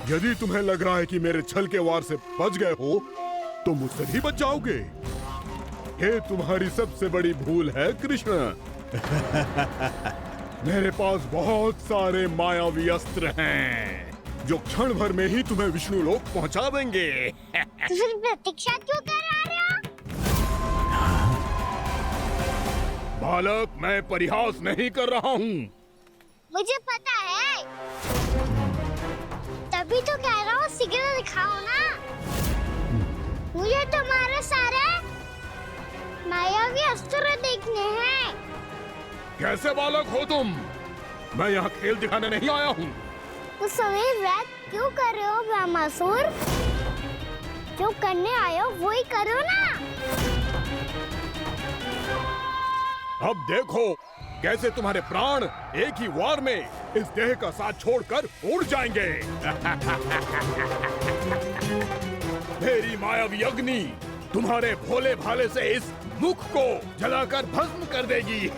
यदि तुम्हें लग रहा है कि मेरे छल के वार से बच गए हो तो मुझसे भी बच जाओगे। ये तुम्हारी सबसे बड़ी भूल है कृष्ण। मेरे पास बहुत सारे मायावी अस्त्र हैं जो क्षण भर में ही तुम्हें विष्णु लोक पहुंचा देंगे। तो फिर प्रतीक्षा क्यों करा रहे हो? बालक, मैं परिहास नहीं कर रहा हूँ। मुझे पता है, तभी तो कह रहा हूँ शीघ्र दिखाओ ना। मुझे तुम्हारे सारे मायावी अस्त्र देखने हैं। कैसे बालक हो तुम? मैं यहाँ खेल दिखाने नहीं आया हूँ। तो समय व्यर्थ क्यों कर रहे हो ब्रह्मासुर? जो करने आए हो वो ही करो ना। अब देखो कैसे तुम्हारे प्राण एक ही वार में इस देह का साथ छोड़कर उड़ जाएंगे। मेरी मायावी अग्नि तुम्हारे भोले भाले से इस मुख को जलाकर भस्म कर देगी।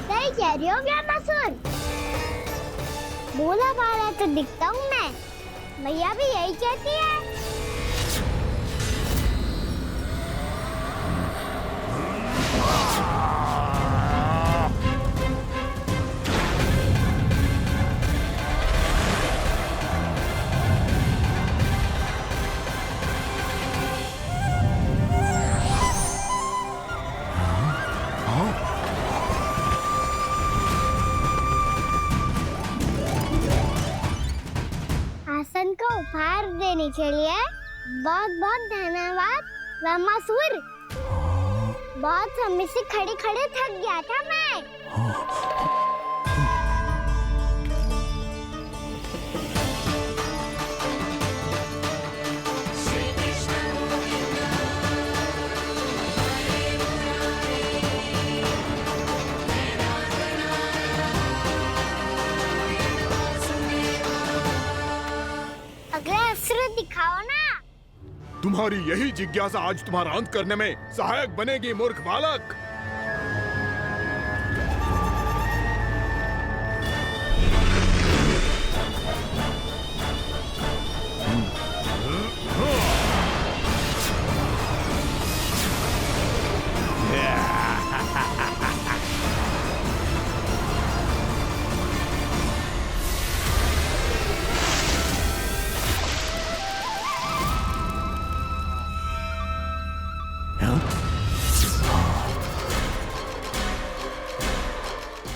सही कह रही हो ब्रह्मासुर। भोला भाला तो दिखता हूँ मैं, भैया भी यही कहती है। आसन को उपहार देने के लिए बहुत बहुत धन्यवाद ब्रह्मासुर। बहुत समय से खड़े खड़े थक गया था मैं। अगला अस्त्र दिखाओ ना। तुम्हारी यही जिज्ञासा आज तुम्हारा अंत करने में सहायक बनेगी मूर्ख बालक।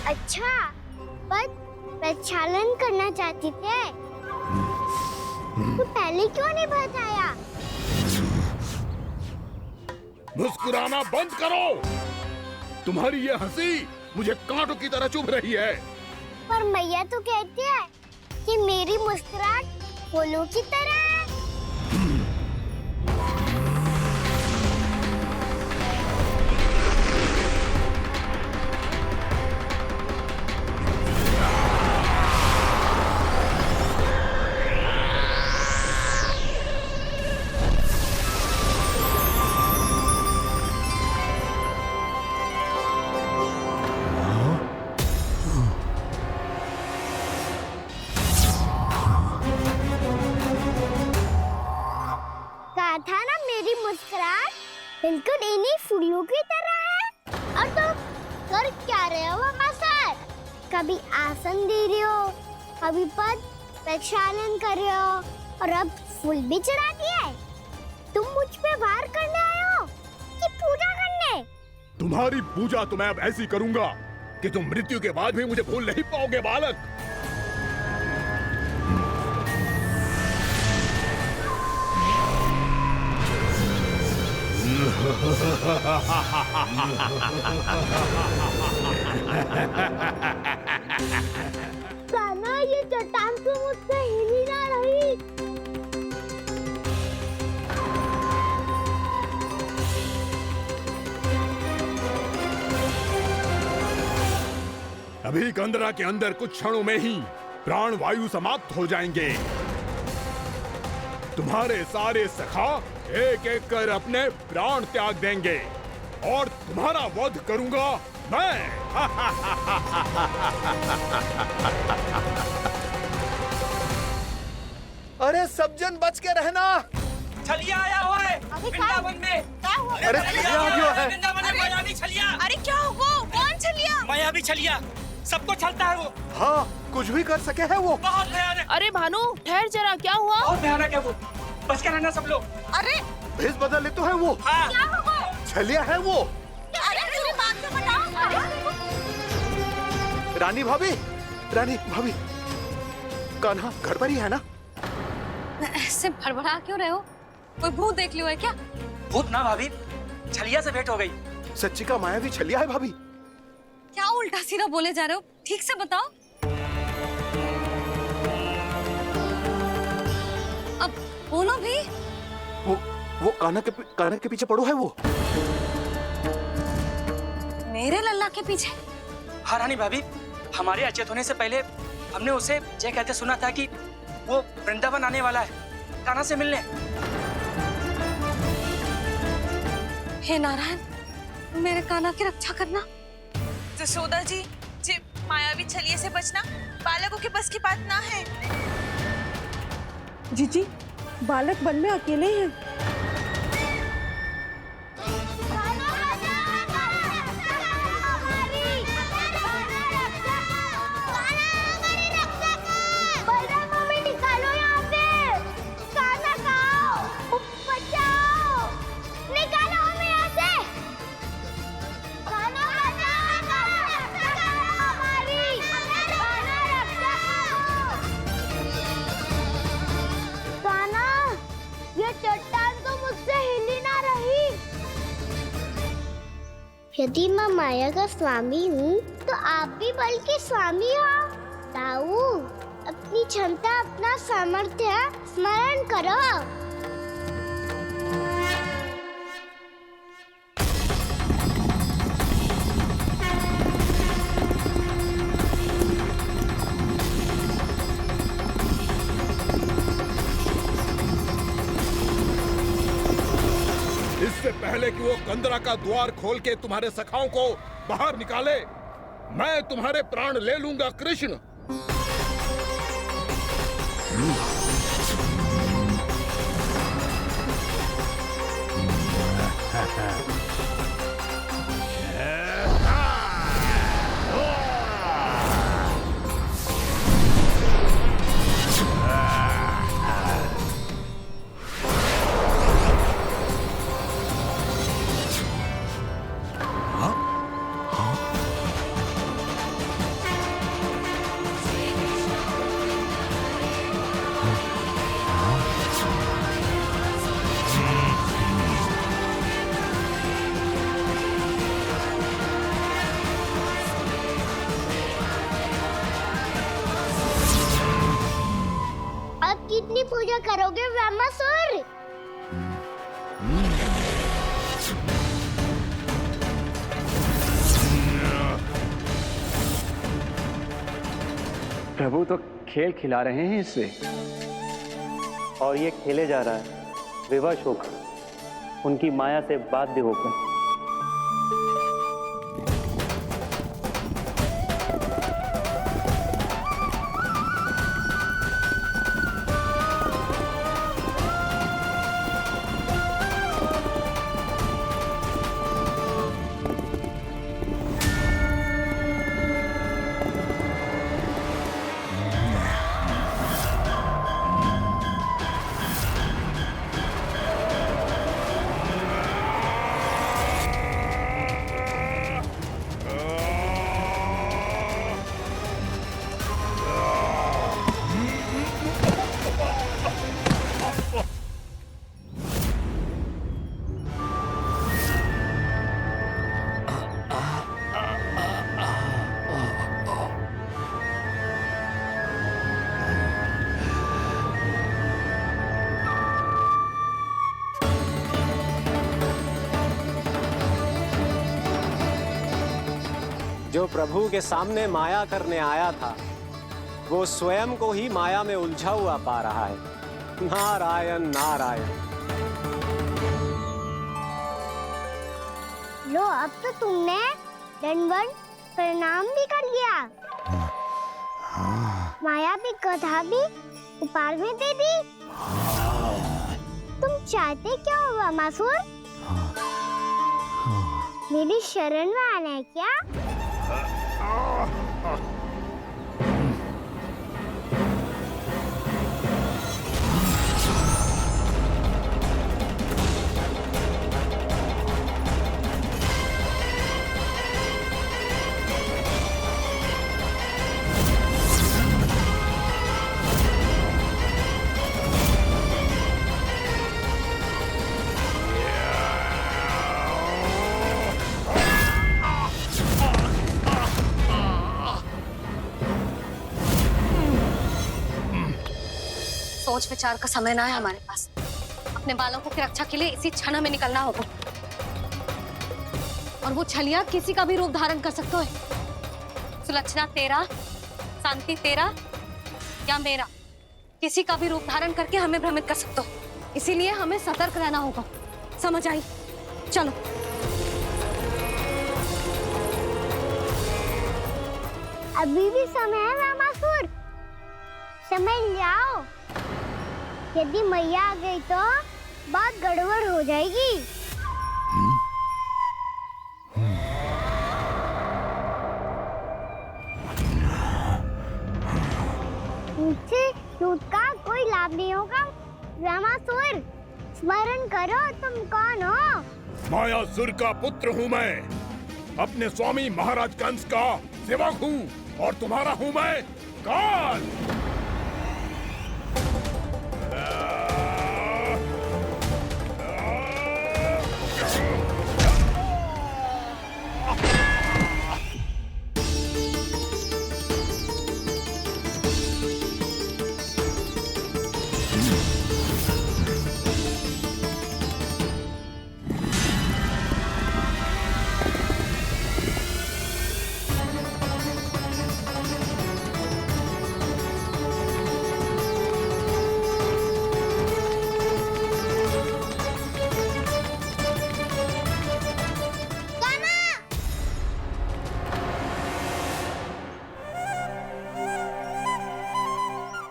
अच्छा, पर प्रक्षालन करना चाहती थे तो पहले क्यों नहीं बताया? मुस्कुराना बंद करो। तुम्हारी ये हंसी मुझे कांटों की तरह चुभ रही है। पर मैया तो कहती है कि मेरी मुस्कुराहट फूलों की तरह है। कहा था ना मेरी मुस्कुराहट बिल्कुल इन्हीं फूलों की तरह है। और तुम कर क्या रहे हो मास्टर? कभी आसन दे रहे हो, कभी पद प्रक्षालन कर रहे हो और अब फूल भी चढ़ा दिए। तुम मुझ पे वार करने आए हो कि पूजा करने? तुम्हारी पूजा तो मैं अब ऐसी करूंगा कि तुम मृत्यु के बाद भी मुझे भूल नहीं पाओगे बालक। कान्हा, ये चट्टान तो मुझसे हिल ही ना रही। अभी कंदरा के अंदर कुछ क्षणों में ही प्राण वायु समाप्त हो जाएंगे। तुम्हारे सारे सखा एक एक कर अपने प्राण त्याग देंगे और तुम्हारा वध करूंगा मैं। अरे सब जन बच के रहना। छलिया आया हुआ है वृंदावन में। क्या हुआ? अरे छलिया आ गया है। वृंदावन में मायावी छलिया। अरे क्या हुआ? कौन छलिया? मायावी छलिया सबको छलता है वो। हाँ, कुछ भी कर सके है वो। बहुत भयानक। अरे भानु ठहर जरा, क्या हुआ? बहुत भयानक है वो, बच के रहना सब लोग। अरे भेष बदल ले तो है वो। हाँ। क्या हुआ? छलिया है वो। अरे पूरी बात तो बताओ। रानी भाभी, रानी भाभी, कान्हा घर पर ही है ना? ऐसे भड़बड़ा क्यों रहे हो? कोई भूत देख लियो है क्या? भूत ना भाभी, छलिया से भेंट हो गई। सच्ची का मायावी छलिया है भाभी। क्या उल्टा सीधा बोले जा रहे हो? ठीक से बताओ। अब बोलो भी। वो कान्हा के पीछे पड़ो है वो। मेरे लल्ला के पीछे? हाँ रानी भाभी, हमारे अचेत होने से पहले हमने उसे ये कहते सुना था कि वो वृंदावन आने वाला है कान्हा से मिलने। हे नारायण, मेरे कान्हा की रक्षा करना। जसोदा जी, मायावी छलिए से बचना बालकों के बस की बात ना है। जीजी, बालक वन में अकेले हैं। यदि मैं माया का स्वामी हूँ तो आप भी बल के स्वामी हो। ताऊ, अपनी क्षमता, अपना सामर्थ्य स्मरण करो। इससे पहले कि वो कंदरा का द्वार खोल के तुम्हारे सखाओं को बाहर निकाले, मैं तुम्हारे प्राण ले लूंगा कृष्ण। अब कितनी पूजा करोगे ब्रह्मासुर? प्रभु तो खेल खिला रहे हैं इससे, और ये खेले जा रहा है विवश होकर, उनकी माया से बाध्य होकर। जो प्रभु के सामने माया करने आया था वो स्वयं को ही माया में उलझा हुआ पा रहा है। नारायण नारायण। लो, अब तो तुमने दंडवत प्रणाम भी कर लिया, माया भी कथा भी उपहार में दे दी। तुम चाहते क्या हो वामासुर? मेरी शरण में आना है क्या? सोच विचार का समय ना है हमारे पास। अपने बालकों की रक्षा के लिए इसी क्षण में निकलना होगा। और वो छलिया किसी का भी रूप धारण कर सकते हो। सुलक्षणा तेरा, शांति तेरा या मेरा, किसी का भी रूप धारण करके हमें भ्रमित कर सकते हो। इसीलिए हमें सतर्क रहना होगा। समझ आई? चलो। अभी भी समय है वामासुर, समझ जाओ। यदि मैया आ गई तो बात गड़बड़ हो जाएगी। मुझसे झूठ का कोई लाभ नहीं होगा। वामासुर, स्मरण करो तुम कौन हो। मायासुर का पुत्र हूँ मैं, अपने स्वामी महाराज कंस का सेवक हूँ, और तुम्हारा हूँ मैं काल।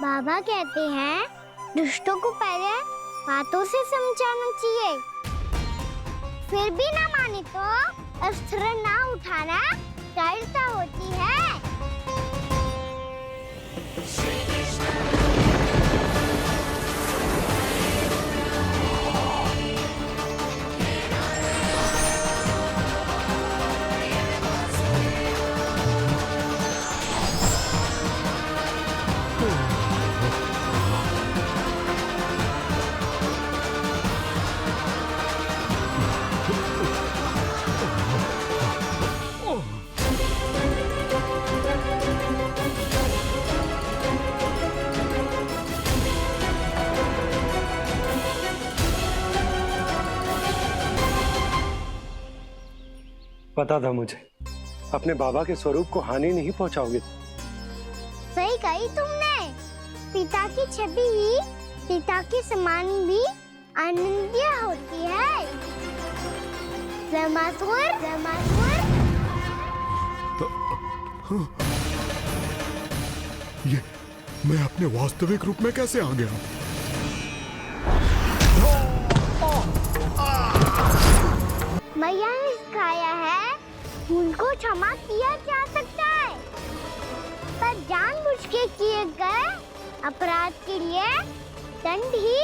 बाबा कहते हैं दुष्टों को पहले बातों से समझाना चाहिए, फिर भी ना माने तो अस्त्र ना उठाना कायरता होती है। पता था मुझे, अपने बाबा के स्वरूप को हानि नहीं पहुंचाओगे। सही कही तुमने। पिता की छवि ही पिता के समान भी आनंदीय होती है। वामासुर, वामासुर। ये मैं अपने वास्तविक रूप में कैसे आ गया? मैया ने सिखाया है भूल को क्षमा किया जा सकता है, पर जानबूझ के किए गए अपराध के लिए दंड ही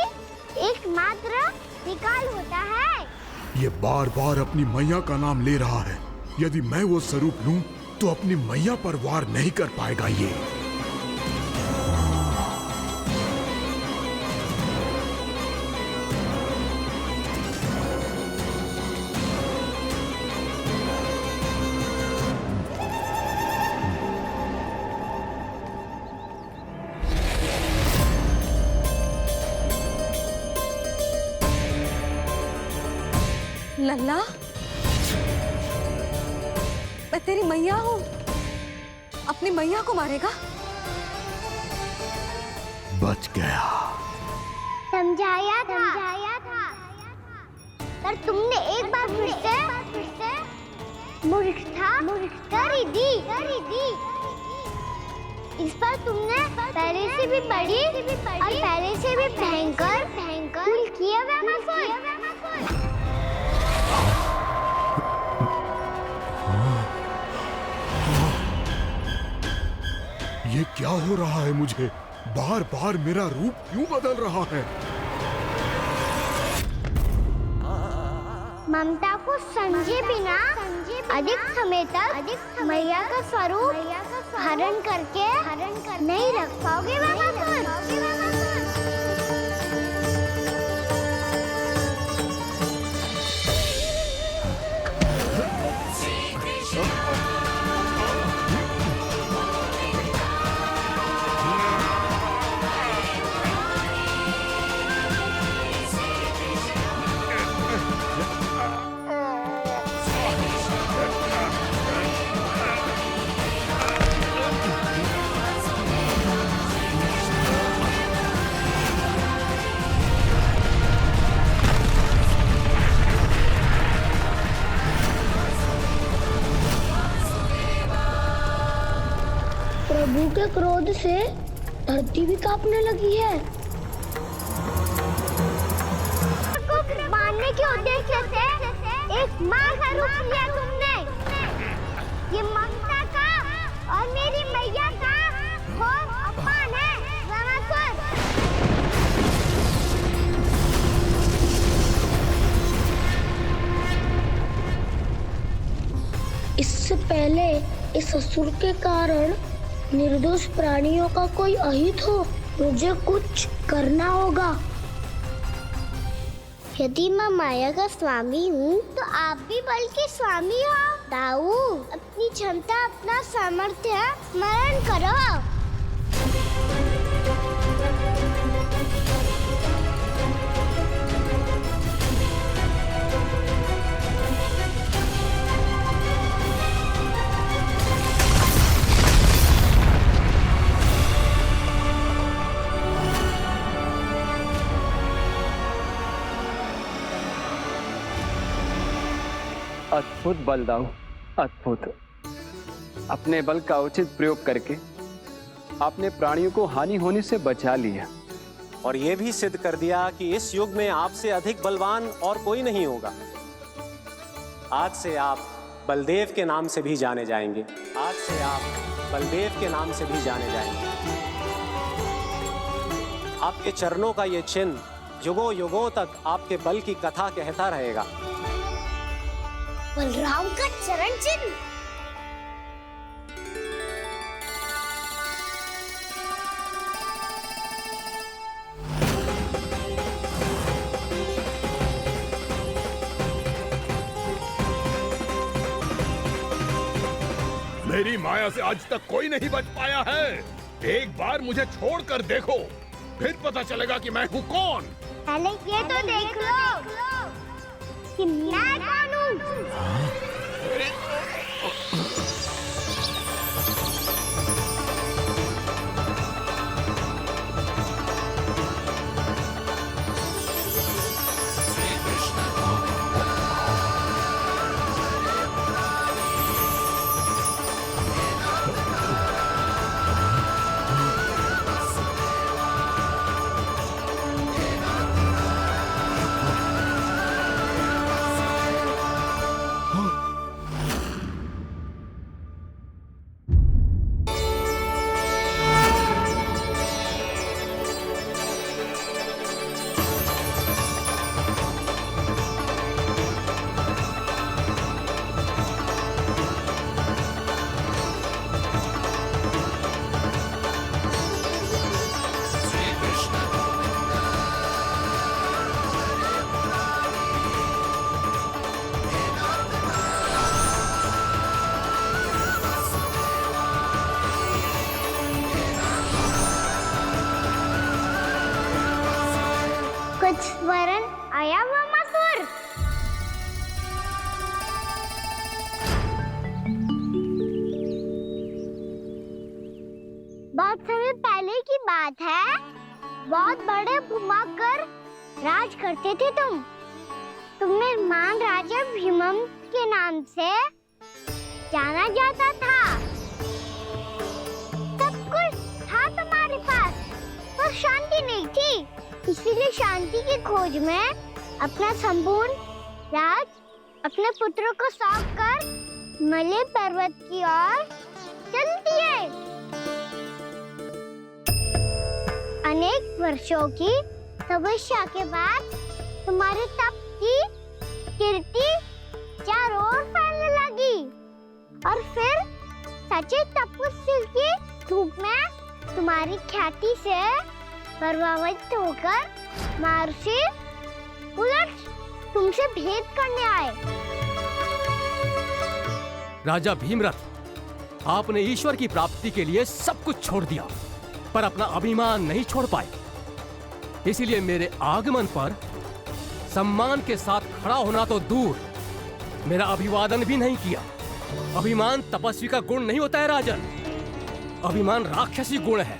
एकमात्र विकल्प होता है। ये बार बार अपनी मैया का नाम ले रहा है। यदि मैं वो स्वरूप लूं तो अपनी मैया पर वार नहीं कर पाएगा ये। लल्ला, मैं तेरी मैया हूँ, अपनी मैया को मारेगा? बच गया। समझाया था पर तुमने एक बार फिर से मूर्खता कर ही दी। इस पर तुमने पहले से भी बड़ी और पहले से भी भयंकर भूल किया ये क्या हो रहा है मुझे? बार बार मेरा रूप क्यों बदल रहा है? ममता को समझे बिना अधिक समय तक मैया का स्वरूप हरण करके नहीं रख पाओगे प्रभु के क्रोध से धरती भी कांपने लगी है। मारने के उद्देश्य से एक माँ का रूप लिया तुमने। ये ममता का और मेरी मैया का घोर अपमान है रामासुर। इससे पहले इस असुर के कारण निर्दोष प्राणियों का कोई अहित हो, मुझे कुछ करना होगा। यदि मैं माया का स्वामी हूँ तो आप भी बल के स्वामी हो। दाऊ, अपनी क्षमता अपना सामर्थ्य स्मरण करो। अद्भुत बलदाऊ, अद्भुत। अपने बल का उचित प्रयोग करके आपने प्राणियों को हानि होने से बचा लिया और ये भी सिद्ध कर दिया कि इस युग में आपसे अधिक बलवान और कोई नहीं होगा। आज से आप बलदेव के नाम से भी जाने जाएंगे। आज से आप बलदेव के नाम से भी जाने जाएंगे। आपके चरणों का ये चिन्ह युगों युगों तक आपके बल की कथा कहता रहेगा। बलराम का चरण चिन्ह। मेरी माया से आज तक कोई नहीं बच पाया है। एक बार मुझे छोड़कर देखो, फिर पता चलेगा कि मैं हूँ कौन। पहले ये तो देख लो कि मैं कौन हूँ। कुछ वरण आया वामासुर? बहुत समय पहले की बात है। बहुत बड़े घुमाकर राज करते थे तुम। तुम्हें महान राजा भीमम के नाम से जाना जाता था। सब कुछ था तुम्हारे पास, पर शांति नहीं थी। इसीलिए शांति की खोज में अपना संपूर्ण राज अपने पुत्रों को सौंप कर मलय पर्वत की ओर चल दिए। अनेक वर्षों की तपस्या के बाद तुम्हारे तप की कीर्ति चारों ओर फैलने लगी और फिर सच्चे तपस्वी के रूप में तुम्हारी ख्याति से प्रभावित होकर महर्षि उलट तुमसे भेंट करने आए। राजा भीमरथ, आपने ईश्वर की प्राप्ति के लिए सब कुछ छोड़ दिया, पर अपना अभिमान नहीं छोड़ पाए। इसीलिए मेरे आगमन पर सम्मान के साथ खड़ा होना तो दूर, मेरा अभिवादन भी नहीं किया। अभिमान तपस्वी का गुण नहीं होता है राजन, अभिमान राक्षसी गुण है।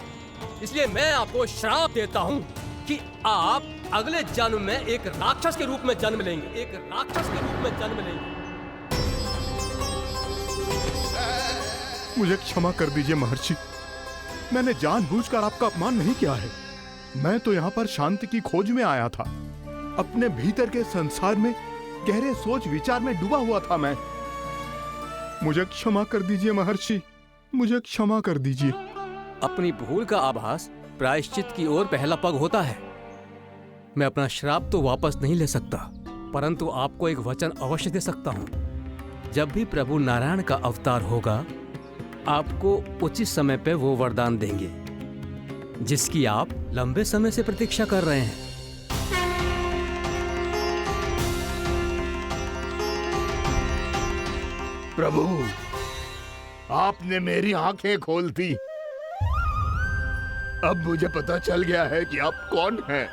इसलिए मैं आपको श्राप देता हूँ कि आप अगले जन्म में एक राक्षस के रूप में जन्म लेंगे, एक राक्षस के रूप में जन्म लेंगे। मुझे क्षमा कर दीजिए महर्षि, मैंने जानबूझकर आपका अपमान नहीं किया है। मैं तो यहाँ पर शांति की खोज में आया था। अपने भीतर के संसार में गहरे सोच विचार में डूबा हुआ था मैं। मुझे क्षमा कर दीजिए महर्षि, मुझे क्षमा कर दीजिए। अपनी भूल का आभास प्रायश्चित की ओर पहला पग होता है। मैं अपना श्राप तो वापस नहीं ले सकता, परंतु आपको एक वचन अवश्य दे सकता हूँ। जब भी प्रभु नारायण का अवतार होगा, आपको उचित समय पे वो वरदान देंगे जिसकी आप लंबे समय से प्रतीक्षा कर रहे हैं। प्रभु, आपने मेरी आंखें खोल दी। अब मुझे पता चल गया है कि आप कौन हैं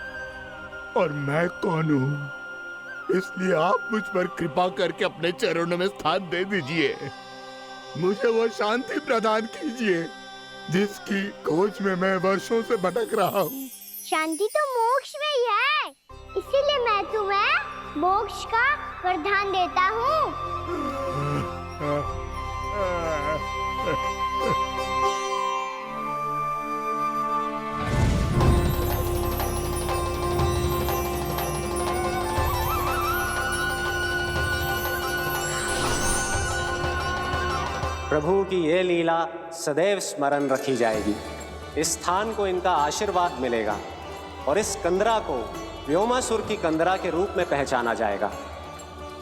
और मैं कौन हूँ। इसलिए आप मुझ पर कृपा करके अपने चरणों में स्थान दे दीजिए। मुझे वो शांति प्रदान कीजिए जिसकी खोज में मैं वर्षों से भटक रहा हूँ। शांति तो मोक्ष में ही है, इसीलिए मैं तुम्हें मोक्ष का वरदान देता हूँ। प्रभु की ये लीला सदैव स्मरण रखी जाएगी। इस स्थान को इनका आशीर्वाद मिलेगा और इस कंदरा को व्योमासुर की कंदरा के रूप में पहचाना जाएगा।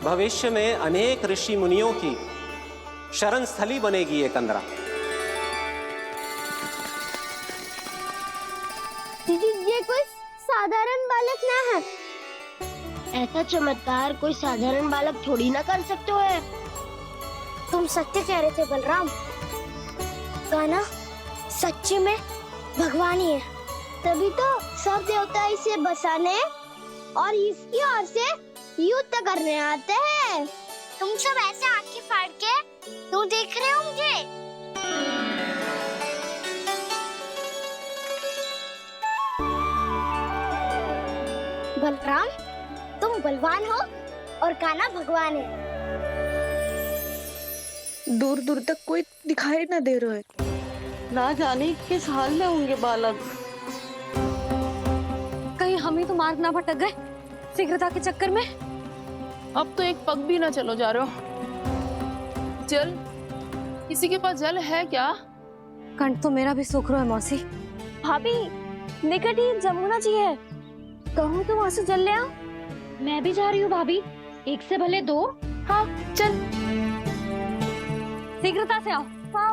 भविष्य में अनेक ऋषि मुनियों की शरण स्थली बनेगी ये कंदरा। ये कोई साधारण बालक ना है। ऐसा चमत्कार कोई साधारण बालक थोड़ी ना कर सकते है। तुम सत्य कह रहे थे बलराम, गाना सच्ची में भगवान ही है। तभी तो सब देवता इसे बसाने और इसकी ओर से युद्ध करने आते हैं। तुम सब ऐसे आंखें फाड़ के क्यों देख रहे हो मुझे? बलराम, तुम बलवान हो और कान्हा भगवान है। दूर दूर तक कोई दिखाई ना दे रहा है। ना जाने किस हाल में होंगे बालक। कहीं हम ही तो मार्ग ना भटक गए शीघ्रता के चक्कर में। अब तो एक पग भी ना चलो जा रहे हो। जल, किसी के पास जल है क्या? कंठ तो मेरा भी सूख रहा है मौसी। भाभी, निकट ही जमुना जी है, कहूँ तो वहाँ से जल ले आओ। मैं भी जा रही हूँ भाभी, एक से भले दो। हाँ चल। शीघ्रता से आओ। हाँ।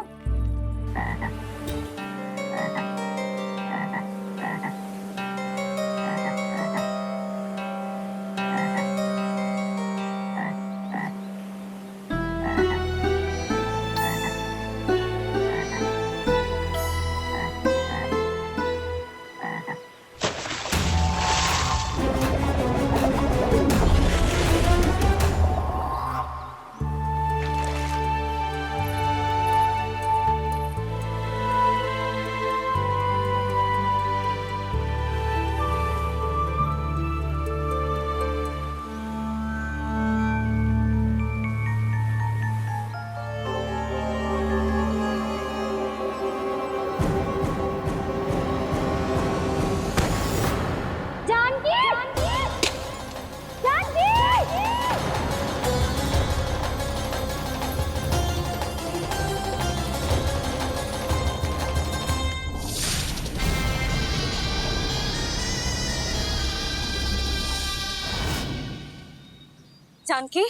जानकी,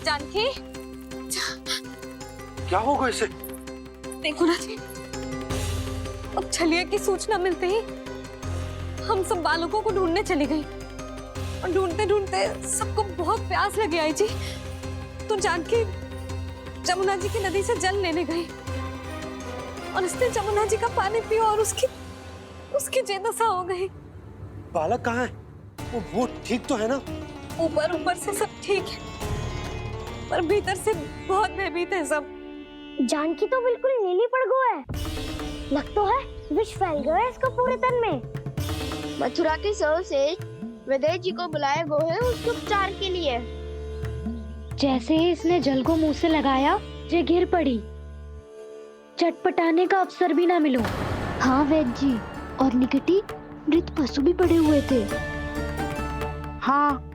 जानकी, क्या होगा इसे? देखो ना जी, अब छलिया की सूचना मिलते ही हम सब बालकों को ढूंढने चली गई और ढूंढते ढूंढते सबको बहुत प्यास लगी आई जी। तो जानकी जमुना जी की नदी से जल लेने गई और उसने जमुना जी का पानी पिया और उसकी जेदशा हो गई। बालक कहाँ है? वो ठीक तो है ना? ऊपर ऊपर से सब ठीक है, पर भीतर से बहुत भयभीत है सब। जानकी तो बिल्कुल नीली पड़ गई है। लग तो है विष फैल गया है इसको पूरे तन में। मथुरा के सर्वश्रेष्ठ विदेह जी को बुलाया गो है उसके उपचार के लिए। जैसे ही इसने जल को मुंह से लगाया, ये गिर पड़ी। चटपटाने का अवसर भी ना मिलो। हाँ वैद्य जी, और निकटी मृत पशु भी पड़े हुए थे। हाँ,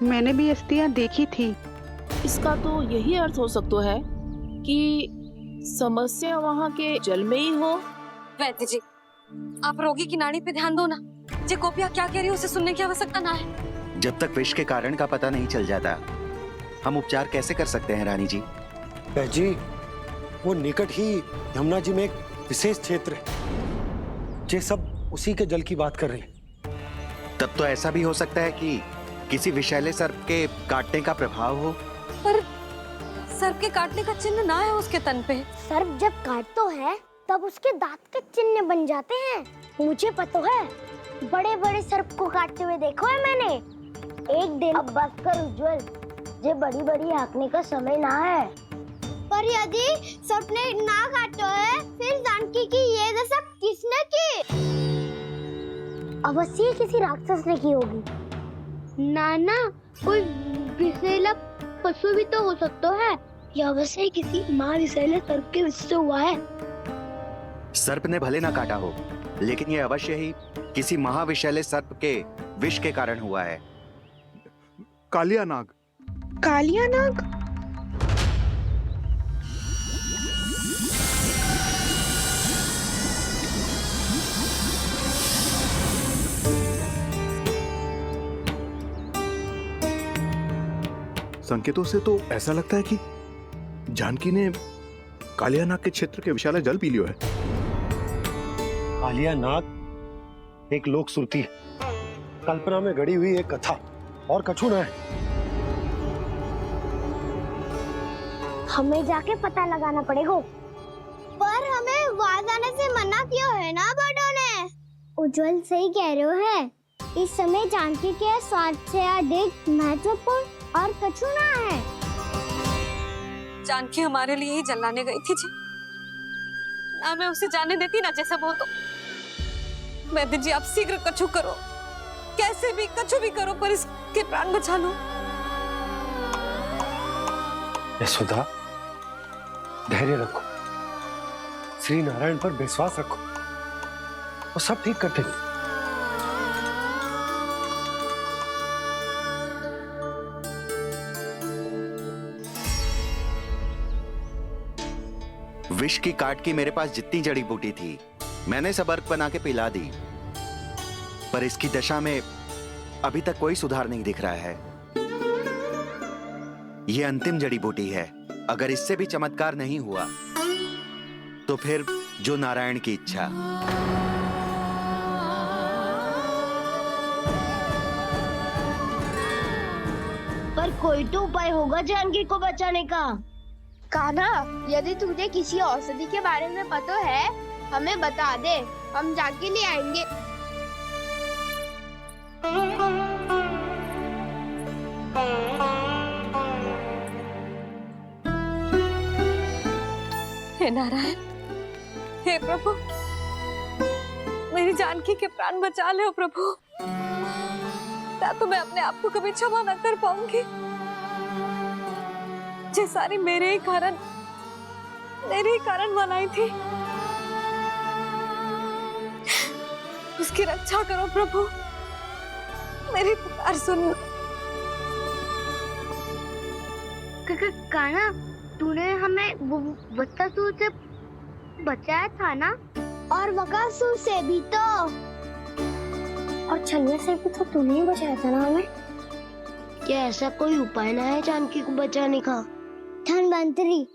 मैंने भी अस्थियां देखी थी। इसका तो यही अर्थ हो सकता है कि समस्या वहाँ के जल में ही हो। वैद्य जी, आप रोगी की नाड़ी पे ध्यान दो ना। जे गोपिया क्या कह रही है उसे सुनने की आवश्यकता ना है। जब तक विष के कारण का पता नहीं चल जाता, हम उपचार कैसे कर सकते हैं रानी जी? जी, वो निकट ही यमुना जी में एक विशेष क्षेत्र है। ये सब उसी के जल की बात कर रहे हैं। तब तो ऐसा भी हो सकता है कि किसी विषैले सर्प के काटने का प्रभाव हो। पर सर्प के काटने का चिन्ह ना है उसके तन पे। सर्प जब काटतो है तब उसके दांत के चिन्ह बन जाते हैं। मुझे पता है, बड़े बड़े सर्प को काटते हुए देखो है मैंने। एक दिन अब बस कर उज्जवल, ये बड़ी बड़ी हाँकने का समय ना है। पर यदि सर्प ने ना काटा है, फिर जानकी की ये दशा किसने की? अवश्य किसी राक्षस ने की होगी। नाना, कोई विषैला पशु भी तो हो सकता है। यह अवश्य किसी महाविषैले सर्प के विष से हुआ है। सर्प ने भले ना काटा हो, लेकिन यह अवश्य ही किसी महाविषैले सर्प के विष के कारण हुआ है। कालिया नाग। कालिया नाग? संकेतों से तो ऐसा लगता है कि जानकी ने कालिया नाग के क्षेत्र के विशाल जल पी लियो है। कालिया नाग एक लोक सुरती है, कल्पना में गढ़ी हुई एक कथा, और कछु ना है। हमें जाके पता लगाना पड़ेगा। पर हमें वहां जाने से मना क्यों है ना बड़ों ने? उज्जवल सही कह रहे हो है। इस समय जानकी के स्वार्थ से अधिक महत्वपूर्ण और कछु ना है। जानकी हमारे लिए ही जलाने गई थी जी। ना मैं उसे जाने देती ना जैसा वो तो। वैद्य जी, आप शीघ्र कछु करो, कैसे भी कछु भी करो, पर इसके प्राण बचा लो। यशोदा, धैर्य रखो, श्री नारायण पर विश्वास रखो, वो सब ठीक कर देंगे। विष की काट की मेरे पास जितनी जड़ी बूटी थी, मैंने सब अर्क बना के पिला दी, पर इसकी दशा में अभी तक कोई सुधार नहीं दिख रहा है। यह अंतिम जड़ी बूटी है। अगर इससे भी चमत्कार नहीं हुआ, तो फिर जो नारायण की इच्छा। पर कोई तो उपाय होगा जानकी को बचाने का। कान्हा, यदि तुझे किसी औषधि के बारे में पता है, हमें बता दे, हम जाके ले आएंगे। हे नारायण, हे प्रभु, मेरी जानकी के प्राण बचा ले प्रभु। या तो मैं अपने आप को कभी क्षमा न कर पाऊंगी। ये सारी मेरे ही कारण बनाई थी। उसकी रक्षा करो प्रभु, मेरी पुकार सुनो। कान्हा, तूने हमें वत्सासुर से बचाया था ना? और बकासुर से भी तो। और छलिया से भी तो तूने ही बचाया था ना हमें। क्या ऐसा कोई उपाय ना है जानकी को बचाने का? धनवंतरी,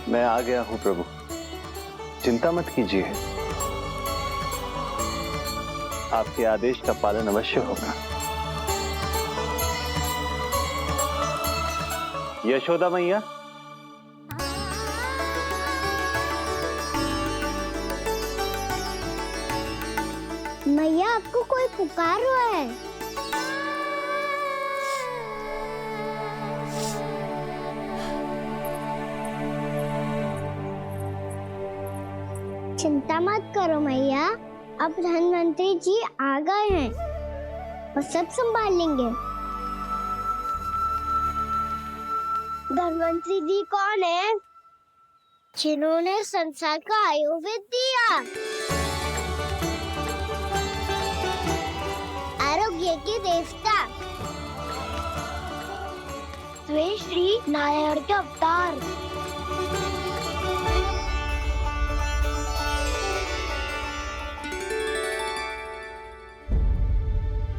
मैं आ गया हूं प्रभु, चिंता मत कीजिए, आपके आदेश का पालन अवश्य होगा। यशोदा मैया, मैया आपको कोई पुकार रहा है। चिंता मत करो मैया, अब धनवंतरी जी आ गए हैं और सब संभाल लेंगे। धनवंतरी जी कौन है? जिन्होंने संसार का आयुर्वेद दिया, आरोग्य के देवता, वे श्री नारायण के अवतार।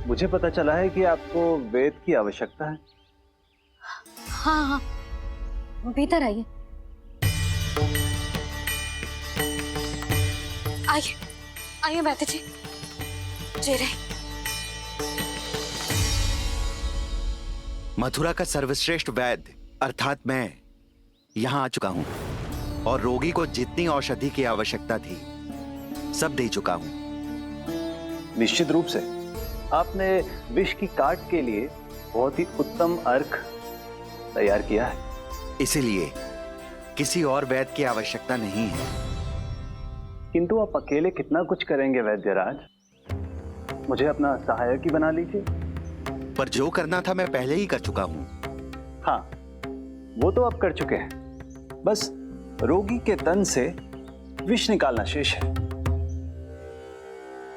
मुझे पता चला है कि आपको वेद की आवश्यकता है। हाँ हाँ, भीतर आइए। आइए आइए बैठे जी। जी रहे। मथुरा का सर्वश्रेष्ठ वैद्य अर्थात मैं यहाँ आ चुका हूँ और रोगी को जितनी औषधि की आवश्यकता थी सब दे चुका हूँ। निश्चित रूप से आपने विष की काट के लिए बहुत ही उत्तम अर्क तैयार किया है, इसीलिए किसी और वैद्य की आवश्यकता नहीं है। किंतु आप अकेले कितना कुछ करेंगे वैद्यराज, मुझे अपना सहायक ही बना लीजिए। पर जो करना था मैं पहले ही कर चुका हूँ। हाँ, वो तो आप कर चुके हैं, बस रोगी के तन से विष निकालना शेष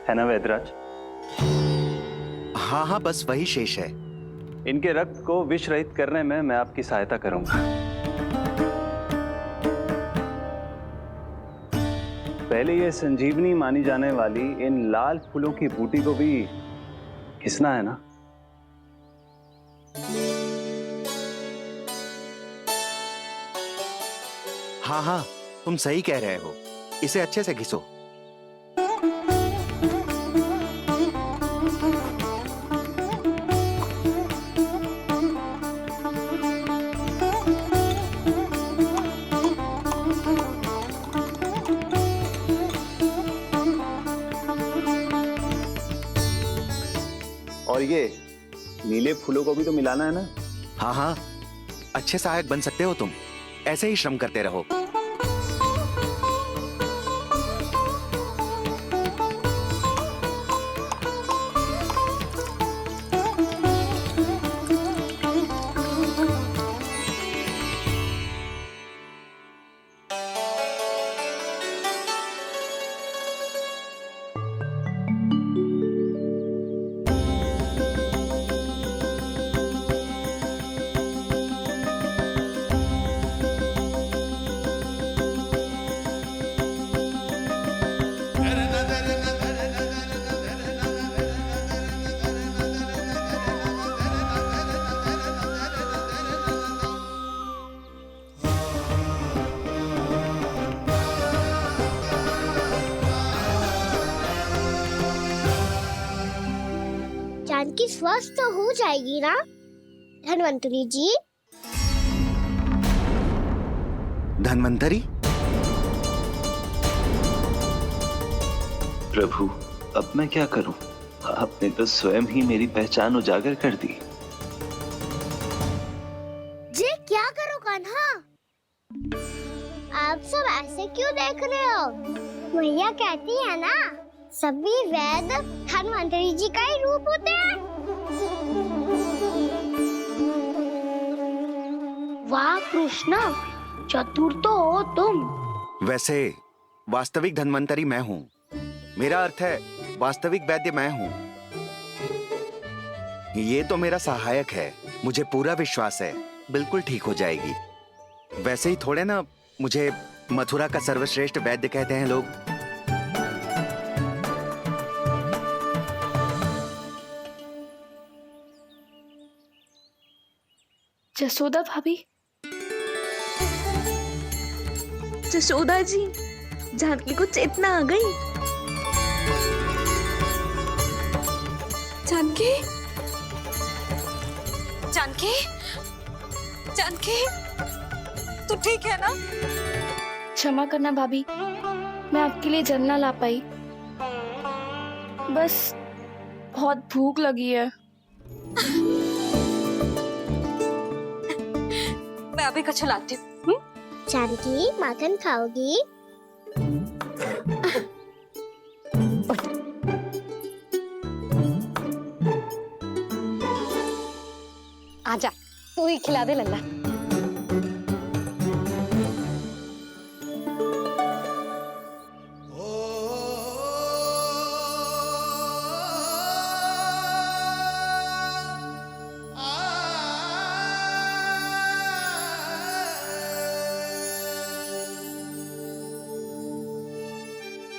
है ना वैद्यराज? हाँ हाँ, बस वही शेष है। इनके रक्त को विष रहित करने में मैं आपकी सहायता करूंगा। पहले ये संजीवनी मानी जाने वाली इन लाल फूलों की बूटी को भी घिसना है ना? हाँ हाँ, तुम सही कह रहे हो, इसे अच्छे से घिसो। और ये नीले फूलों को भी तो मिलाना है ना? हाँ हाँ, अच्छे सहायक बन सकते हो तुम, ऐसे ही श्रम करते रहो। जानकी स्वस्थ तो हो जाएगी ना धनवंतरी जी? धनवंतरी? प्रभु, अब मैं क्या करूं? आपने तो स्वयं ही मेरी पहचान उजागर कर दी। जी क्या करो कान्हा? आप सब ऐसे क्यों देख रहे हो? मैया कहती है ना, सभी वैद्य धनवंतरी जी का ही रूप होते हैं। वाह कृष्ण, चतुर तो हो तुम। वैसे वास्तविक धन्वंतरी मैं हूँ, मेरा अर्थ है वास्तविक वैद्य मैं हूँ। ये तो मेरा सहायक है, मुझे पूरा विश्वास है बिल्कुल ठीक हो जाएगी। वैसे ही थोड़े ना मुझे मथुरा का सर्वश्रेष्ठ वैद्य कहते हैं लोग। जसोदा भाभी। जसोदा जी, जानकी को चेतना आ गई। जानकी, जानकी, जानकी, तू ठीक है ना? क्षमा करना भाभी, मैं आपके लिए जल ना ला पाई। बस बहुत भूख लगी है। मैं अभी कछु लाती हूँ। जानकी, माखन खाओगी? आजा, तू ही खिला दे लल्ला।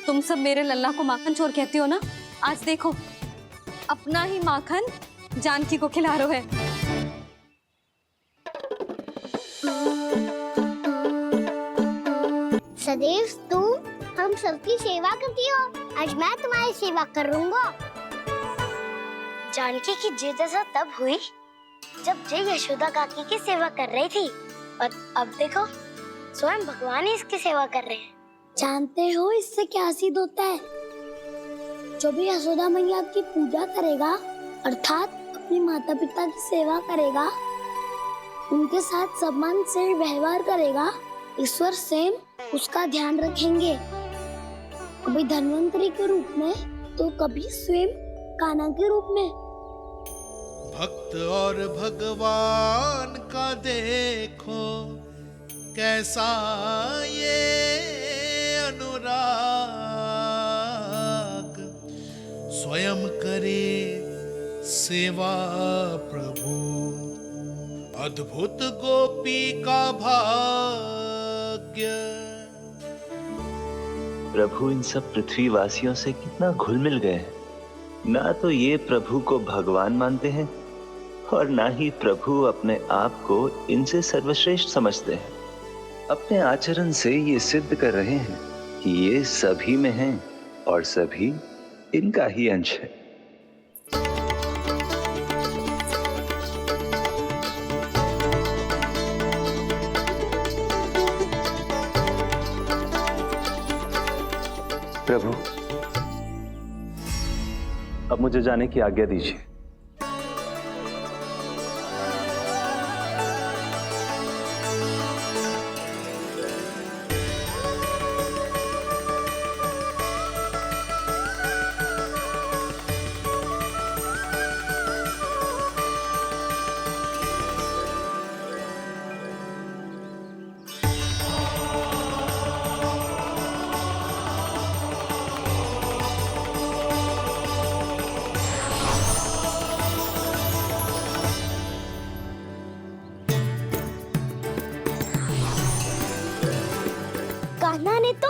तुम सब मेरे लल्ला को माखन चोर कहती हो ना? आज देखो, अपना ही माखन जानकी को खिला रहे हो। सदैव तुम हम सबकी सेवा करती हो, आज मैं तुम्हारी सेवा करूंगा। जानकी की जिज्ञासा तब हुई जब जय यशोदा काकी की सेवा कर रही थी, और अब देखो स्वयं भगवान ही इसकी सेवा कर रहे हैं। जानते हो इससे क्या सिद्ध होता है? जो भी यशोदा मैया की पूजा करेगा, अर्थात अपने माता पिता की सेवा करेगा, उनके साथ सम्मान से व्यवहार करेगा, ईश्वर स्वयं उसका ध्यान रखेंगे। कभी धन्वंतरी के रूप में तो कभी स्वयं कान्हा के रूप में। भक्त और भगवान का देखो कैसा ये अनुराग, स्वयं करे सेवा प्रभु, अद्भुत गोपी का भाग्य। प्रभु इन सब पृथ्वीवासियों से कितना घुल मिल गए हैं। ना तो ये प्रभु को भगवान मानते हैं और ना ही प्रभु अपने आप को इनसे सर्वश्रेष्ठ समझते हैं। अपने आचरण से ये सिद्ध कर रहे हैं कि ये सभी में हैं और सभी इनका ही अंश है। प्रभु, अब मुझे जाने की आज्ञा दीजिए। कान्हा ने तो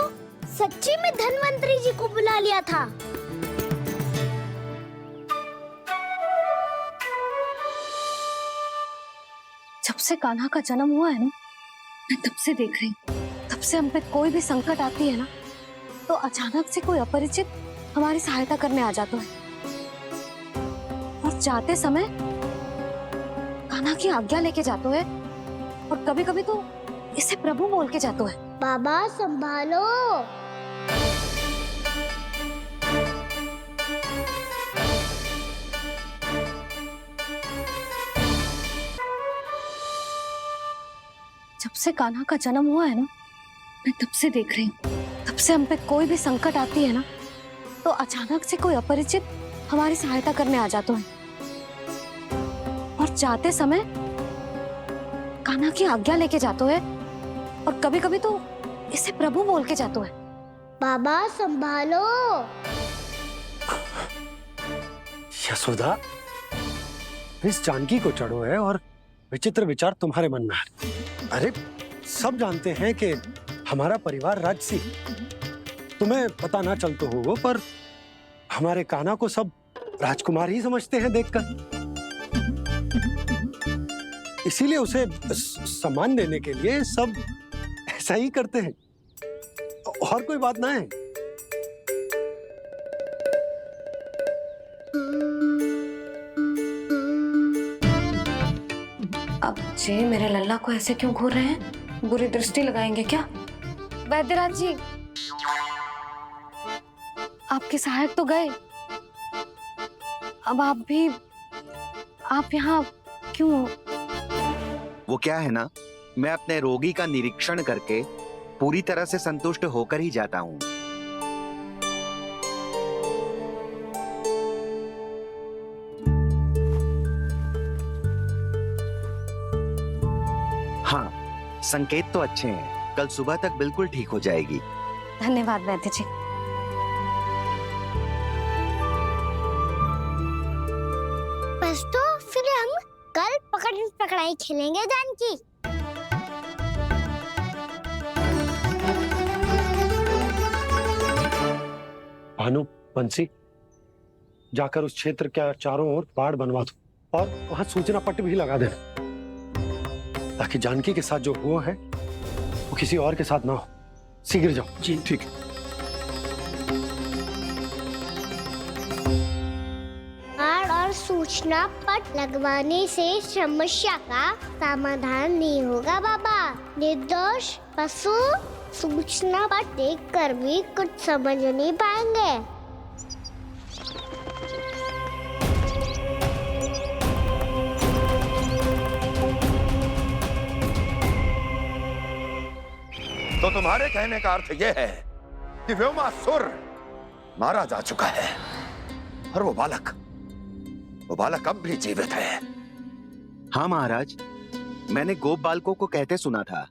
सच्ची में धन्वंतरी जी को बुला लिया था। जब से कान्हा का जन्म हुआ है ना, मैं तब से देख रही हूँ, तब से हम पे कोई भी संकट आती है ना, तो अचानक से कोई अपरिचित हमारी सहायता करने आ जाता है, और जाते समय कान्हा की आज्ञा लेके जाते है, और कभी कभी तो इसे प्रभु बोल के जाते है। बाबा संभालो। जब से कान्हा का जन्म हुआ है ना, मैं तब से देख रही हूँ, तब से हम पे कोई भी संकट आती है ना, तो अचानक से कोई अपरिचित हमारी सहायता करने आ जाते हैं, और जाते समय कान्हा की आज्ञा लेके जाते हैं, और कभी कभी तो इसे प्रभु बोल के जाते हैं। बाबा संभालो। यशोदा, इस जानकी को चढ़ो है और विचित्र विचार तुम्हारे मन में है। अरे सब जानते हैं कि हमारा परिवार राजसी, तुम्हें पता ना चल तो होगा, पर हमारे कान्हा को सब राजकुमार ही समझते हैं देखकर। इसीलिए उसे सम्मान देने के लिए सब ऐसा ही करते हैं, और कोई बात ना है। अब जे मेरे लल्ला को ऐसे क्यों घूर रहे हैं? बुरी दृष्टि लगाएंगे क्या? वैद्यराज जी, आपके सहायक तो गए, अब आप यहाँ क्यों? वो क्या है ना, मैं अपने रोगी का निरीक्षण करके पूरी तरह से संतुष्ट होकर ही जाता हूँ। हाँ, संकेत तो अच्छे हैं, कल सुबह तक बिल्कुल ठीक हो जाएगी। धन्यवाद वैद्य जी। बस तो फिर हम कल पकड़न पकड़ाई खेलेंगे जानकी। भानु, बंसी, जाकर उस क्षेत्र के चारों ओर बाड़ बनवा दो और वहां सूचना पट्ट भी लगा देना, ताकि जानकी के साथ जो हुआ है वो किसी और के साथ ना हो। शीघ्र जाओ। जी ठीक है। बाड़ और सूचना पट लगवाने से समस्या का समाधान नहीं होगा बाबा। निर्दोष पशु सूचना पट देखकर भी कुछ समझ नहीं पाएंगे। तो तुम्हारे कहने का अर्थ यह है कि व्योमासुर मारा जा चुका है और वो बालक अब भी जीवित है। हाँ महाराज, मैंने गोप बालकों को कहते सुना था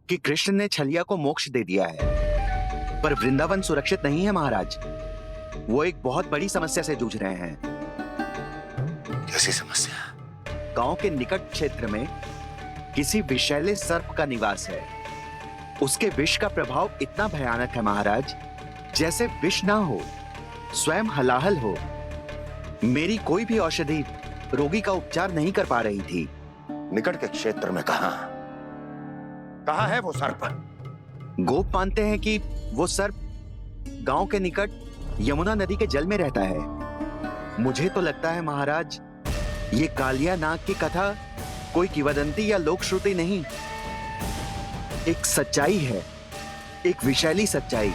कि कृष्ण ने छलिया को मोक्ष दे दिया है, पर वृंदावन सुरक्षित नहीं है महाराज। वो एक बहुत बड़ी समस्या से जूझ रहे हैं। कैसी समस्या? गांव के निकट क्षेत्र में किसी विषैले सर्प का निवास है। उसके विष का प्रभाव इतना भयानक है महाराज, जैसे विष ना हो, स्वयं हलाहल हो। मेरी कोई भी औषधि रोगी का उपचार नहीं कर पा रही थी। निकट के क्षेत्र में कहां है वो सर्प? गोप मानते हैं कि वो सर्प गांव के निकट यमुना नदी के जल में रहता है। मुझे तो लगता है महाराज, ये कालिया नाग की कथा कोई किंवदंती या लोक श्रुति नहीं, एक सच्चाई है, एक विषैली सच्चाई।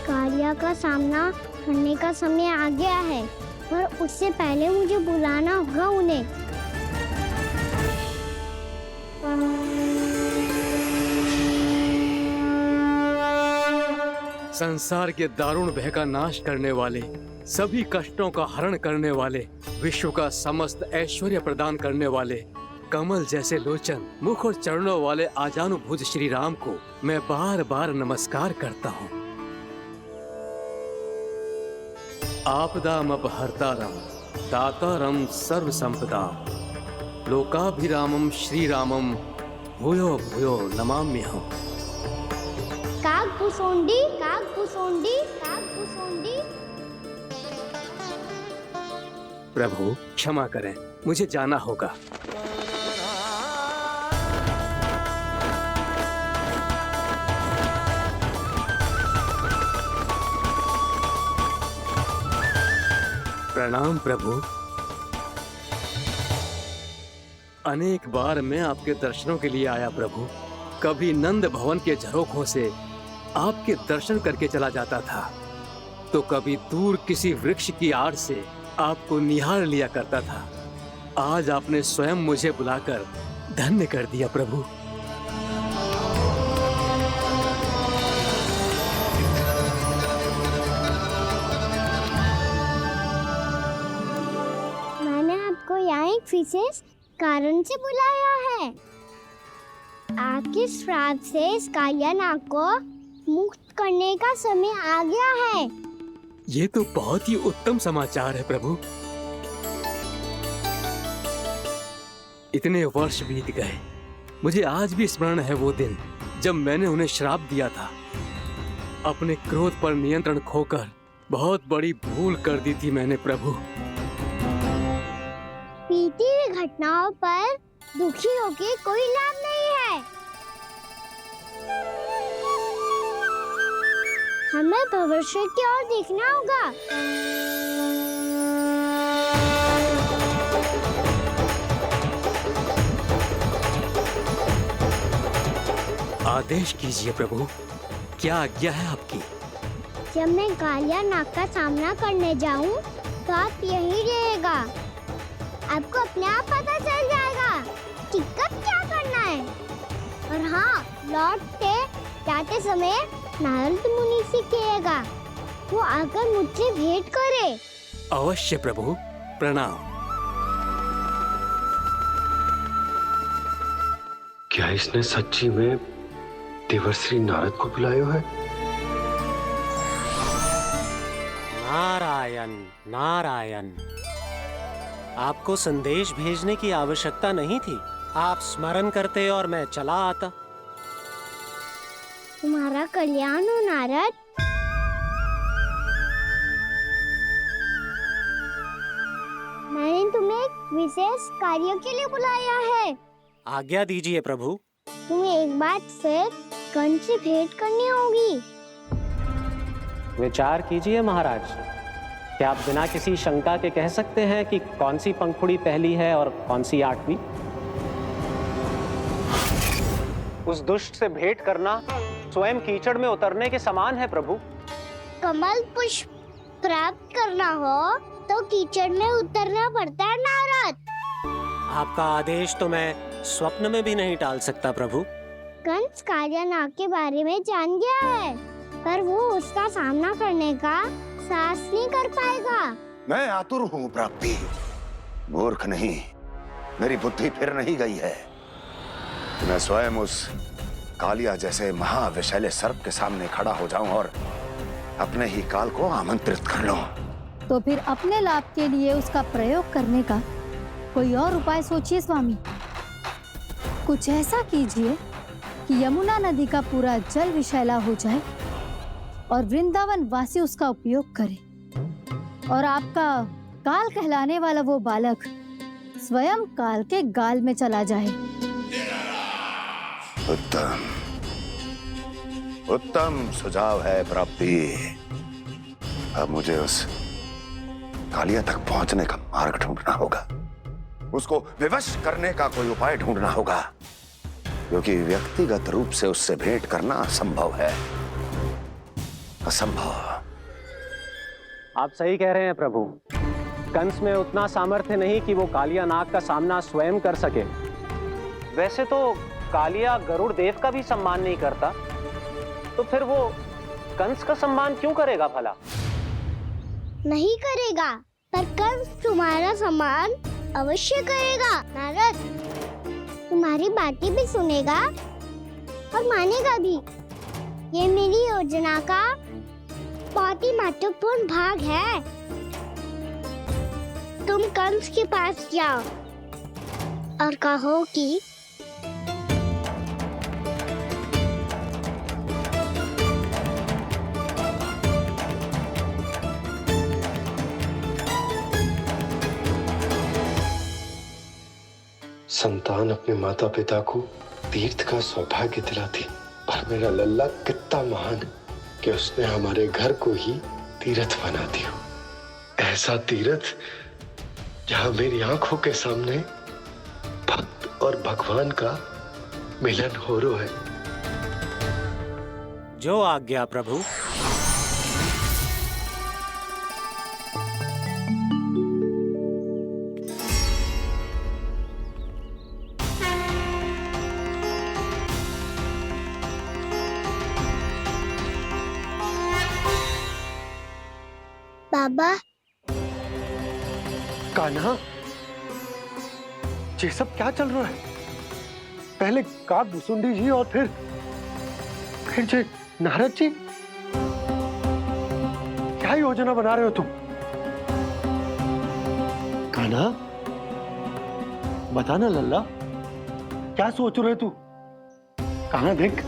कालिया का सामना करने का समय आ गया है, पर उससे पहले मुझे बुलाना होगा उन्हें। संसार के दारुण भय का नाश करने वाले, सभी कष्टों का हरण करने वाले, विश्व का समस्त ऐश्वर्य प्रदान करने वाले, कमल जैसे लोचन, मुख और चरणों वाले आजानुभुज श्री राम को मैं बार बार नमस्कार करता हूँ। आपदामपहर्तारं दातारं सर्व संपदाम लोकाभिरामं श्री रामम भूयो भूयो नमाम्यहम्। कागभूषोंडी, कागभूषोंडी, कागभूषोंडी। प्रभु क्षमा करें, मुझे जाना होगा। प्रणाम प्रभु। अनेक बार मैं आपके दर्शनों के लिए आया प्रभु। कभी नंद भवन के झरोखों से आपके दर्शन करके चला जाता था, तो कभी दूर किसी वृक्ष की आड़ से आपको निहार लिया करता था। आज आपने स्वयं मुझे बुलाकर धन्य कर दिया प्रभु। मैंने आपको यहाँ एक विशेष कारण से बुलाया है। आपके श्राप से इस कालिया नाग को मुक्त करने का समय आ गया है। ये तो बहुत ही उत्तम समाचार है प्रभु। इतने वर्ष बीत गए, मुझे आज भी स्मरण है वो दिन जब मैंने उन्हें श्राप दिया था। अपने क्रोध पर नियंत्रण खोकर बहुत बड़ी भूल कर दी थी मैंने प्रभु। बीती हुई घटनाओं पर दुखी होके कोई लाभ नहीं है। हमें भविष्य की ओर देखना होगा। आदेश कीजिए प्रभु, क्या आज्ञा है आपकी? जब मैं कालिया नाग का सामना करने जाऊं, तो आप यहीं रहेगा। आपको अपने आप पता चल जाएगा कि कब क्या करना है। और हाँ, लौटते जाते समय नारद मुनि से कहिएगा, वो आकर मुझसे भेंट करे। अवश्य प्रभु, प्रणाम। क्या इसने सच्ची में देवर्षि नारद को बुलाया है? नारायण नारायण, आपको संदेश भेजने की आवश्यकता नहीं थी। आप स्मरण करते और मैं चला आता। तुम्हारा कल्याण हो नारद। मैंने तुम्हें एक विशेष कार्य के लिए बुलाया है। आज्ञा दीजिए प्रभु। तुम्हें एक बार फिर कंस से भेंट करनी होगी। विचार कीजिए महाराज, क्या आप बिना किसी शंका के कह सकते हैं कि कौन सी पंखुड़ी पहली है और कौन सी 8वीं? उस दुष्ट से भेंट करना स्वयं कीचड़ में उतरने के समान है प्रभु। कमल पुष्प प्राप्त करना हो तो कीचड़ में उतरना पड़ता है नारद। आपका आदेश तो मैं स्वप्न में भी नहीं टाल सकता प्रभु। कंस कालिया नाग के बारे में जान गया है, पर वो उसका सामना करने का साहस नहीं कर पाएगा। मैं आतुर हूँ प्राप्ति, मूर्ख नहीं। मेरी बुद्धि फिर नहीं गई है। मैं स्वयं उस कालिया जैसे महाविषैले सर्प के सामने खड़ा हो जाऊं और अपने ही काल को आमंत्रित कर लूं। तो फिर अपने लाभ के लिए उसका प्रयोग करने का कोई और उपाय सोचिए स्वामी। कुछ ऐसा कीजिए कि यमुना नदी का पूरा जल विषैला हो जाए और वृंदावन वासी उसका उपयोग करे, और आपका काल कहलाने वाला वो बालक स्वयं काल के गाल में चला जाए। उत्तम उत्तम सुझाव है प्राप्ति। अब मुझे उस कालिया तक पहुंचने का मार्ग ढूंढना होगा। उसको विवश करने का कोई उपाय ढूंढना होगा, क्योंकि व्यक्तिगत रूप से उससे भेंट करना असंभव है। असंभव। आप सही कह रहे हैं प्रभु। कंस में उतना सामर्थ्य नहीं कि वो कालिया नाग का सामना स्वयं कर सके। वैसे तो कालिया गरुड़ देव का भी सम्मान नहीं करता, तो फिर वो कंस का सम्मान क्यों करेगा भला? नहीं करेगा, पर कंस तुम्हारा सम्मान अवश्य करेगा नारद। तुम्हारी बातें भी सुनेगा और मानेगा भी। ये मेरी योजना का बहुत ही महत्वपूर्ण भाग है। तुम कंस के पास जाओ और कहो कि संतान अपने माता पिता को तीर्थ का सौभाग्य दिलाती, और मेरा लल्ला कितना महान कि उसने हमारे घर को ही तीर्थ बना दिया। ऐसा तीर्थ जहां मेरी आंखों के सामने भक्त और भगवान का मिलन हो रहा है। जो आज्ञा प्रभु। बाबा। कान्हा, ये सब क्या चल रहा है? पहले काक भुसुंडी जी और फिर जे नारद जी। क्या योजना बना रहे हो तुम? कान्हा, बताना लल्ला, क्या सोच रहे तू? कहां देख,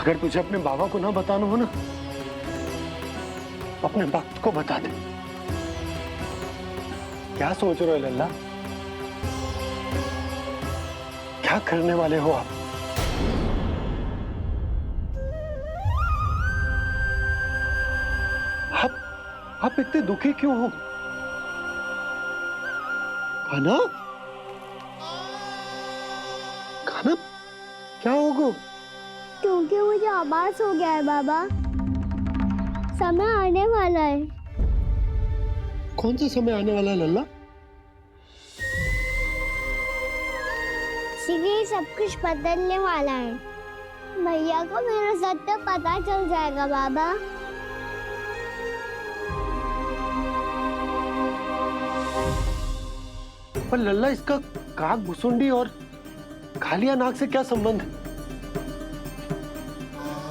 अगर तुझे अपने बाबा को ना बताना हो ना, अपने भक्त को बता दे। क्या सोच रहे हो लल्ला? क्या करने वाले हो आप? आप इतने दुखी क्यों हो? खाना खाना क्या होगा? क्योंकि मुझे आभास हो गया है बाबा, समय आने वाला है। कौन सा समय आने वाला है लल्ला? इसीलिए सब कुछ बदलने वाला है। भैया को मेरा सत्य पता चल जाएगा बाबा। पर लल्ला, इसका काक भुसुंडी और कालिया नाग से क्या संबंध है?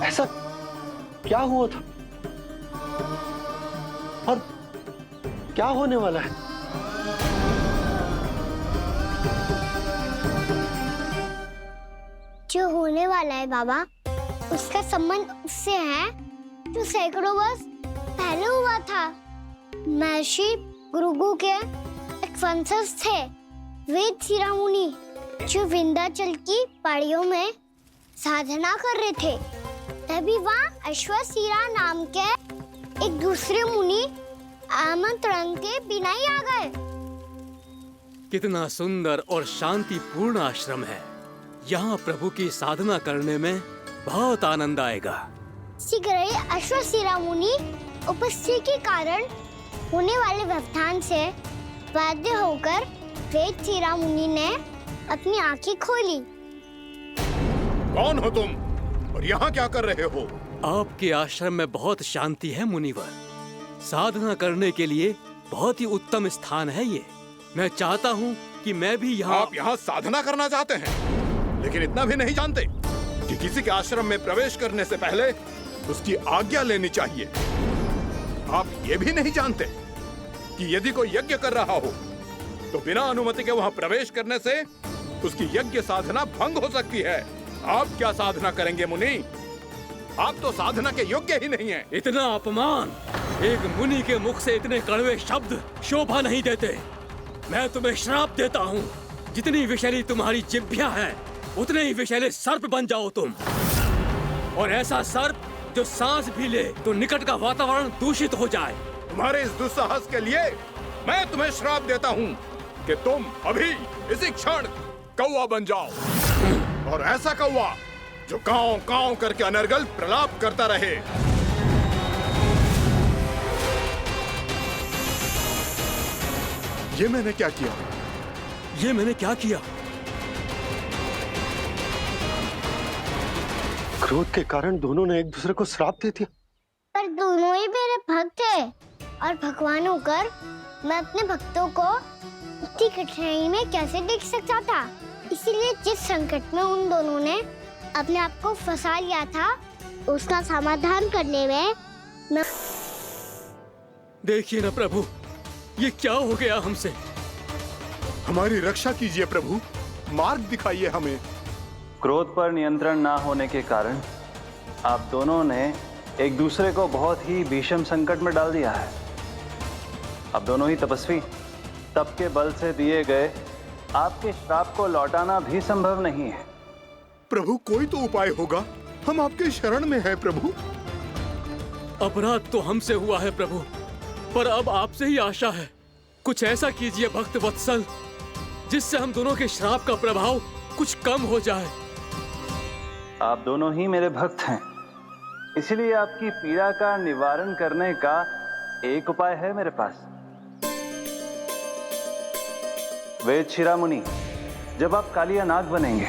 ऐसा क्या हुआ था और क्या होने वाला है? जो होने वाला है बाबा, उसका संबंध उससे है जो सैकड़ों वर्ष पहले हुआ था। महर्षि भृगु के एक वंशज थे वेद शिरा मुनि, जो विंध्याचल की पहाड़ियों में साधना कर रहे थे। तभी वहाँ अश्वशिरा नाम के एक दूसरे मुनि आमंत्रण के बिना ही आ गए। कितना सुंदर और शांतिपूर्ण आश्रम है। यहाँ प्रभु की साधना करने में बहुत आनंद आएगा। शीघ्र ही अश्वशिरा मुनि उपस्थिति के कारण होने वाले व्यवधान से बाध्य होकर वेद शिरा मुनि ने अपनी आंखें खोली। कौन हो तुम और यहाँ क्या कर रहे हो? आपके आश्रम में बहुत शांति है मुनिवर। साधना करने के लिए बहुत ही उत्तम स्थान है ये। मैं चाहता हूँ कि मैं भी यहाँ। आप यहाँ साधना करना चाहते हैं, लेकिन इतना भी नहीं जानते कि किसी के आश्रम में प्रवेश करने से पहले उसकी आज्ञा लेनी चाहिए। आप ये भी नहीं जानते कि यदि कोई यज्ञ कर रहा हो तो बिना अनुमति के वहाँ प्रवेश करने से उसकी यज्ञ साधना भंग हो सकती है। आप क्या साधना करेंगे मुनि? आप तो साधना के योग्य ही नहीं हैं। इतना अपमान! एक मुनि के मुख से इतने कड़वे शब्द शोभा नहीं देते। मैं तुम्हें श्राप देता हूँ, जितनी विषैली तुम्हारी जिह्वा है उतने ही विषैले सर्प बन जाओ तुम। और ऐसा सर्प जो सांस भी ले तो निकट का वातावरण दूषित हो जाए। तुम्हारे इस दुस्साहस के लिए मैं तुम्हें श्राप देता हूँ कि तुम अभी इसी क्षण कौवा बन जाओ, और ऐसा कौवा जो कांव कांव करके अनर्गल प्रलाप करता रहे। ये मैंने क्या किया? ये मैंने क्या किया? क्रोध के कारण दोनों ने एक दूसरे को श्राप दे दिया। पर दोनों ही मेरे भक्त थे, और भगवान होकर मैं अपने भक्तों को इतनी कठिनाई में कैसे देख सकता था। इसीलिए जिस संकट में उन दोनों ने अपने आप को फंसा लिया था, उसका समाधान करने में मैं। देखिए ना प्रभु, ये क्या हो गया हमसे? हमारी रक्षा कीजिए प्रभु, मार्ग दिखाइए हमें। क्रोध पर नियंत्रण ना होने के कारण आप दोनों ने एक दूसरे को बहुत ही भीषण संकट में डाल दिया है। अब दोनों ही तपस्वी, तप के बल से दिए गए आपके श्राप को लौटाना भी संभव नहीं है। प्रभु कोई तो उपाय होगा, हम आपके शरण में हैं प्रभु। अपराध तो हमसे हुआ है प्रभु, पर अब आपसे ही आशा है। कुछ ऐसा कीजिए भक्त वत्सल, जिससे हम दोनों के श्राप का प्रभाव कुछ कम हो जाए। आप दोनों ही मेरे भक्त हैं, इसीलिए आपकी पीड़ा का निवारण करने का एक उपाय है मेरे पास। वेद शिरा मुनि, जब आप कालिया नाग बनेंगे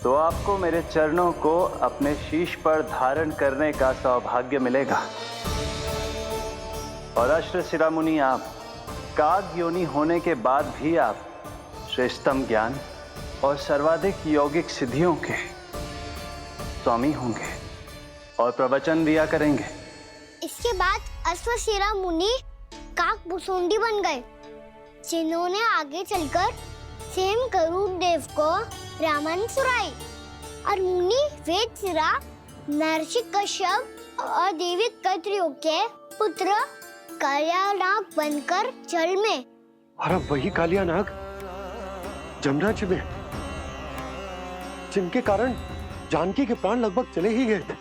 तो आपको मेरे चरणों को अपने शीश पर धारण करने का सौभाग्य मिलेगा। और अश्व शिरा मुनि, आप काग योनि होने के बाद भी आप श्रेष्ठतम ज्ञान और सर्वाधिक यौगिक सिद्धियों के स्वामी होंगे और प्रवचन दिया करेंगे। इसके बाद अश्वशिरा मुनि काक भुसुंडी बन गए, जिन्होंने आगे चलकर सेम गरुड़ देव को रामायण सुनाई। और मुनि वेद शिरा महर्षि कश्यप और देवी कैकेयी के पुत्र कालिया नाग बनकर जल में। और अब वही कालिया नाग जमुना जी में, जिनके कारण जानकी के प्राण लगभग चले ही गए थे।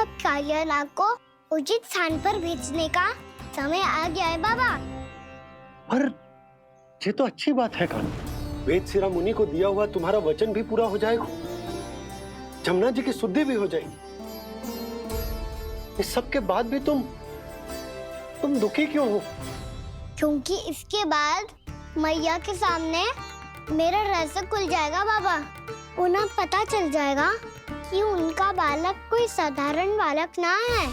अब कालिया नाग को उचित स्थान पर भेजने का समय आ गया है बाबा। पर ये तो अच्छी बात है कान्हा, वेद सिरा मुनि को दिया हुआ तुम्हारा वचन भी पूरा हो जाएगा, जमुना जी की शुद्धि भी हो जाएगी। इस सब के बाद भी तुम दुखी क्यों हो? क्योंकि इसके बाद मैया के सामने मेरा रहस्य खुल जाएगा बाबा। उन्हें पता चल जाएगा कि उनका बालक कोई साधारण बालक ना है।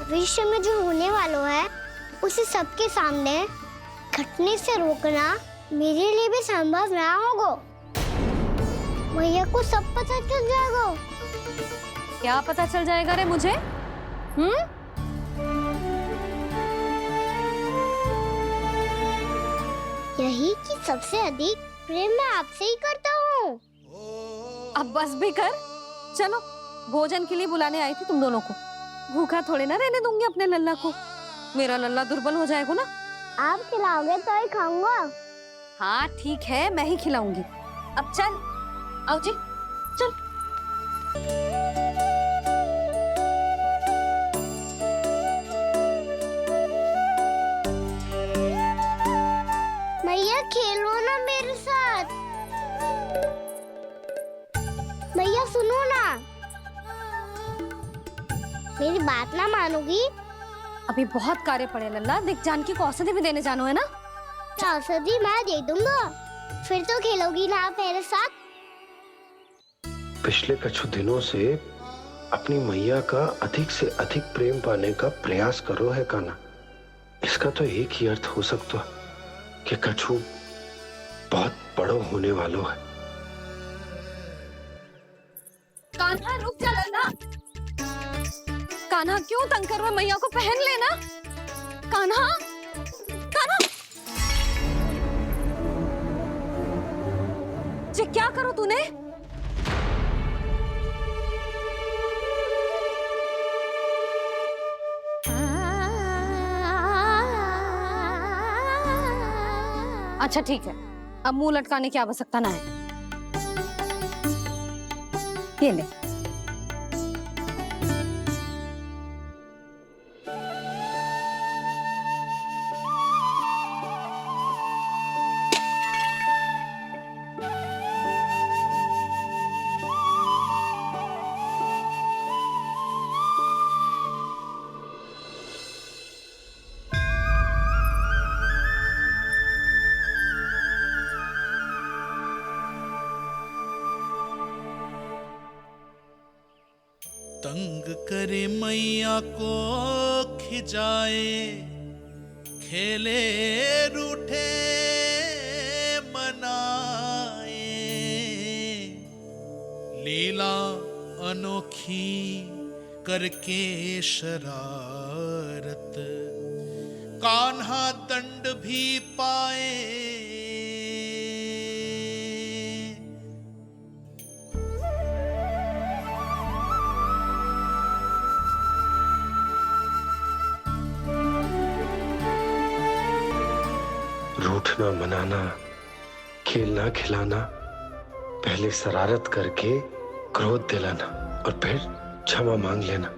भविष्य में जो होने वाला है उसे सबके सामने घटने से रोकना मेरे लिए भी संभव ना होगा। मैया को सब पता चल जाएगा। क्या पता चल जाएगा रे मुझे? यही कि सबसे अधिक प्रेम मैं आपसे ही करता हूँ। अब बस भी कर, चलो भोजन के लिए बुलाने आई थी तुम दोनों को। भूखा थोड़े ना रहने दूंगी अपने लल्ला को, मेरा लल्ला दुर्बल हो जाएगा ना। आप खिलाओगे तो ही खाऊंगा। हाँ ठीक है, मैं ही खिलाऊंगी। अब चल, आओ जी, चल। मैया खेलो ना मेरे साथ। मैया सुनो ना, मेरी बात ना मानोगी? अभी बहुत कार्य पड़े लल्ला, देख जानकी को औषधि भी देने जानो है ना। औषधि मैं दे दूंगा, फिर तो खेलोगी ना आप मेरे साथ? पिछले कुछ दिनों से अपनी मैया का अधिक से अधिक प्रेम पाने का प्रयास करो है कान्हा। इसका तो एक ही अर्थ हो सकता है कि कछु बहुत बड़ो होने वालो है। कान्हा रुक जा लल्ला। कान्हा क्यों तंग कर रहा है? मैया को पहन लेना। कान्हा, कान्हा, ये क्या करो तूने? अच्छा ठीक है, अब मुंह लटकाने की आवश्यकता ना है। ये ले। तंग करे मैया को खिजाए, खेले रूठे मनाए, लीला अनोखी करके शरारत, कान्हा दंड भी पाए। रूठना मनाना, खेलना खिलाना, पहले शरारत करके क्रोध दिलाना और फिर क्षमा मांग लेना,